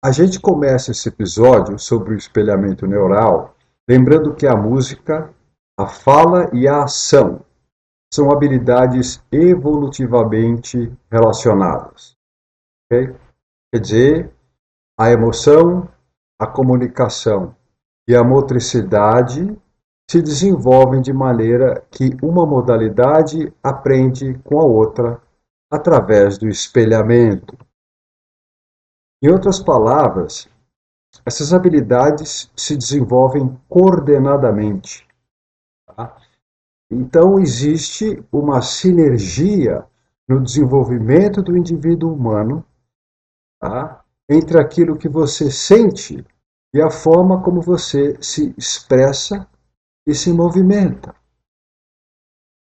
A gente começa esse episódio sobre o espelhamento neural, lembrando que a música, a fala e a ação são habilidades evolutivamente relacionadas. Okay? Quer dizer, a emoção, a comunicação e a motricidade se desenvolvem de maneira que uma modalidade aprende com a outra através do espelhamento. Em outras palavras, essas habilidades se desenvolvem coordenadamente. Tá? Então, existe uma sinergia no desenvolvimento do indivíduo humano, tá? Entre aquilo que você sente e a forma como você se expressa e se movimenta.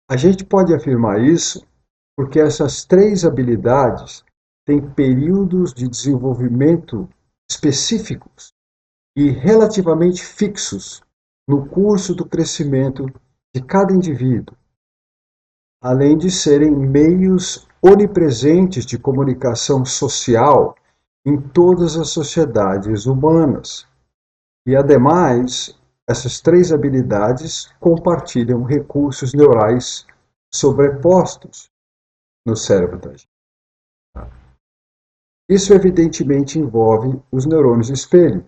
A gente pode afirmar isso porque essas três habilidades têm períodos de desenvolvimento específicos e relativamente fixos no curso do crescimento de cada indivíduo, além de serem meios onipresentes de comunicação social em todas as sociedades humanas. E, ademais, essas três habilidades compartilham recursos neurais sobrepostos no cérebro da gente. Isso, evidentemente, envolve os neurônios espelho.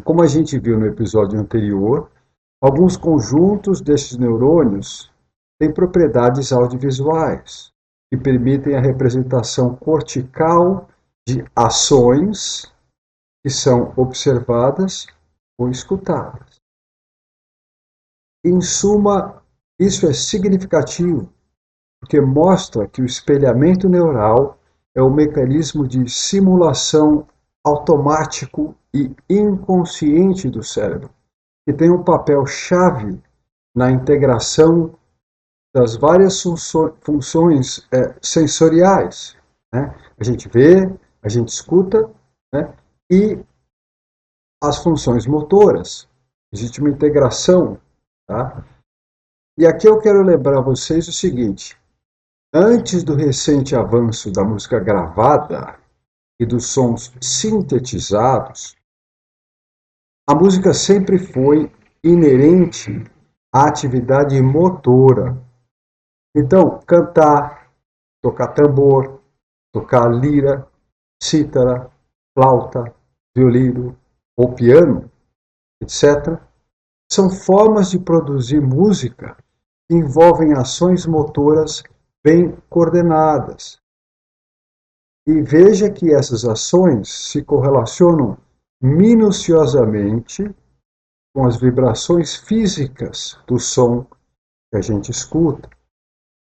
Como a gente viu no episódio anterior, alguns conjuntos desses neurônios têm propriedades audiovisuais, que permitem a representação cortical de ações que são observadas ou escutadas. Em suma, isso é significativo, porque mostra que o espelhamento neural é um mecanismo de simulação automático e inconsciente do cérebro, que tem um papel chave na integração das várias funções sensoriais. Né? A gente vê, a gente escuta, né? E as funções motoras. Existe uma integração. Tá? E aqui eu quero lembrar a vocês o seguinte: antes do recente avanço da música gravada e dos sons sintetizados, a música sempre foi inerente à atividade motora. Então, cantar, tocar tambor, tocar lira, cítara, flauta, violino ou piano, etc., são formas de produzir música que envolvem ações motoras bem coordenadas. E veja que essas ações se correlacionam minuciosamente com as vibrações físicas do som que a gente escuta.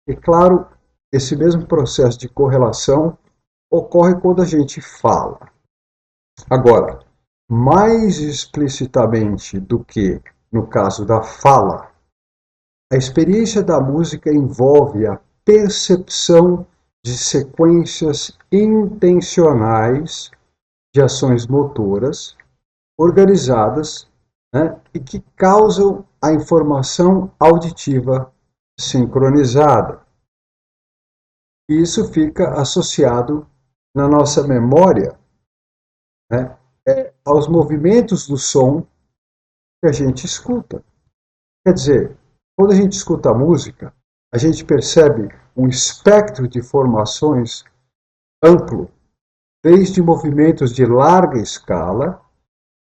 E claro, esse mesmo processo de correlação ocorre quando a gente fala. Agora, mais explicitamente do que no caso da fala, a experiência da música envolve a percepção de sequências intencionais de ações motoras organizadas, né, e que causam a informação auditiva sincronizada. E isso fica associado na nossa memória, né, aos movimentos do som que a gente escuta. Quer dizer, quando a gente escuta a música, a gente percebe um espectro de formações amplo, desde movimentos de larga escala,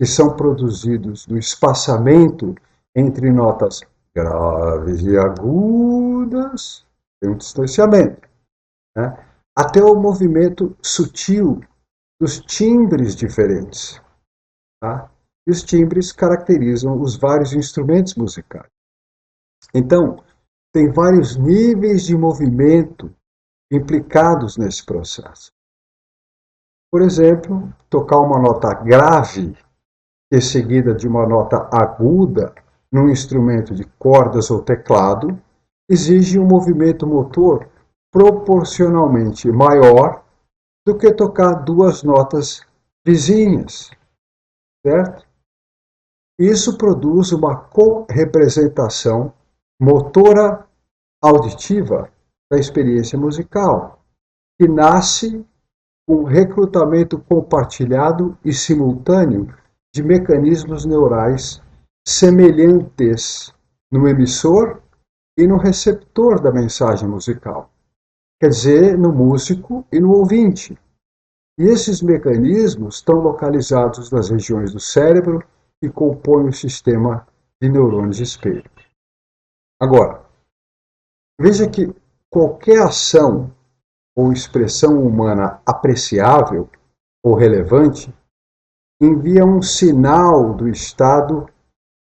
que são produzidos no espaçamento entre notas graves e agudas, tem um distanciamento, né? Até o movimento sutil dos timbres diferentes. Tá? E os timbres caracterizam os vários instrumentos musicais. Então, tem vários níveis de movimento implicados nesse processo. Por exemplo, tocar uma nota grave, que é seguida de uma nota aguda, num instrumento de cordas ou teclado, exige um movimento motor proporcionalmente maior do que tocar duas notas vizinhas, certo? Isso produz uma co-representação motora auditiva da experiência musical, que nasce com recrutamento compartilhado e simultâneo de mecanismos neurais semelhantes no emissor e no receptor da mensagem musical, quer dizer, no músico e no ouvinte. E esses mecanismos estão localizados nas regiões do cérebro que compõem o sistema de neurônios espelho. Agora, veja que qualquer ação ou expressão humana apreciável ou relevante envia um sinal do estado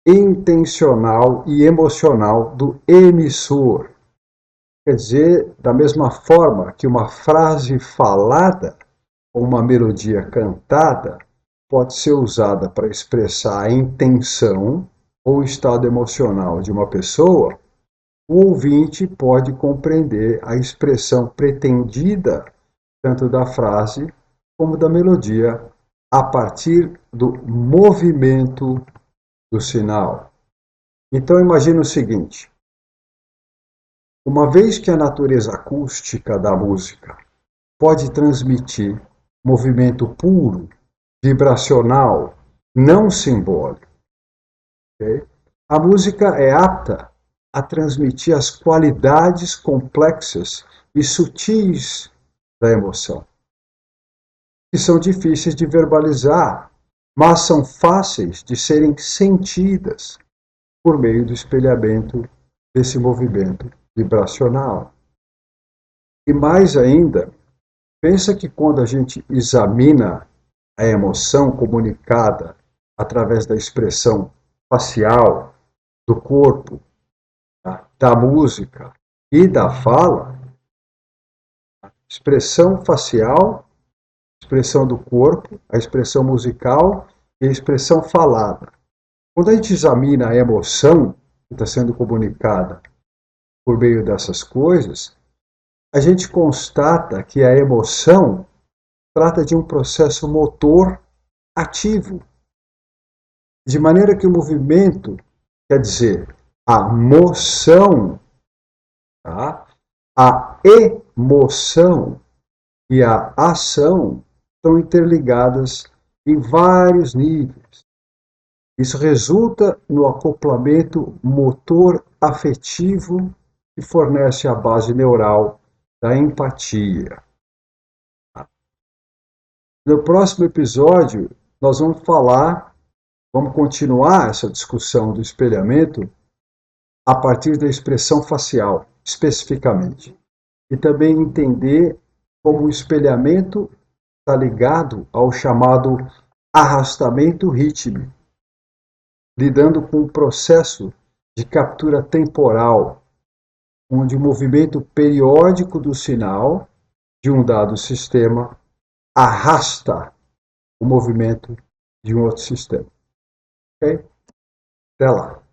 intencional e emocional do emissor. Quer dizer, da mesma forma que uma frase falada ou uma melodia cantada pode ser usada para expressar a intenção ou estado emocional de uma pessoa, o ouvinte pode compreender a expressão pretendida tanto da frase como da melodia a partir do movimento do sinal. Então imagine o seguinte: uma vez que a natureza acústica da música pode transmitir movimento puro, vibracional, não simbólico, okay? A música é apta a transmitir as qualidades complexas e sutis da emoção, que são difíceis de verbalizar, mas são fáceis de serem sentidas por meio do espelhamento desse movimento vibracional. E mais ainda, pensa que quando a gente examina a emoção comunicada através da expressão facial, do corpo, da música e da fala, expressão facial, expressão do corpo, a expressão musical e a expressão falada. Quando a gente examina a emoção que está sendo comunicada por meio dessas coisas, a gente constata que a emoção trata de um processo motor ativo, de maneira que o movimento, quer dizer, a moção, tá? A emoção e a ação estão interligadas em vários níveis. Isso resulta no acoplamento motor afetivo que fornece a base neural da empatia. No próximo episódio, nós vamos continuar essa discussão do espelhamento a partir da expressão facial, especificamente. E também entender como o espelhamento está ligado ao chamado arrastamento rítmico, lidando com o processo de captura temporal, onde o movimento periódico do sinal de um dado sistema arrasta o movimento de um outro sistema. Ok? Até lá.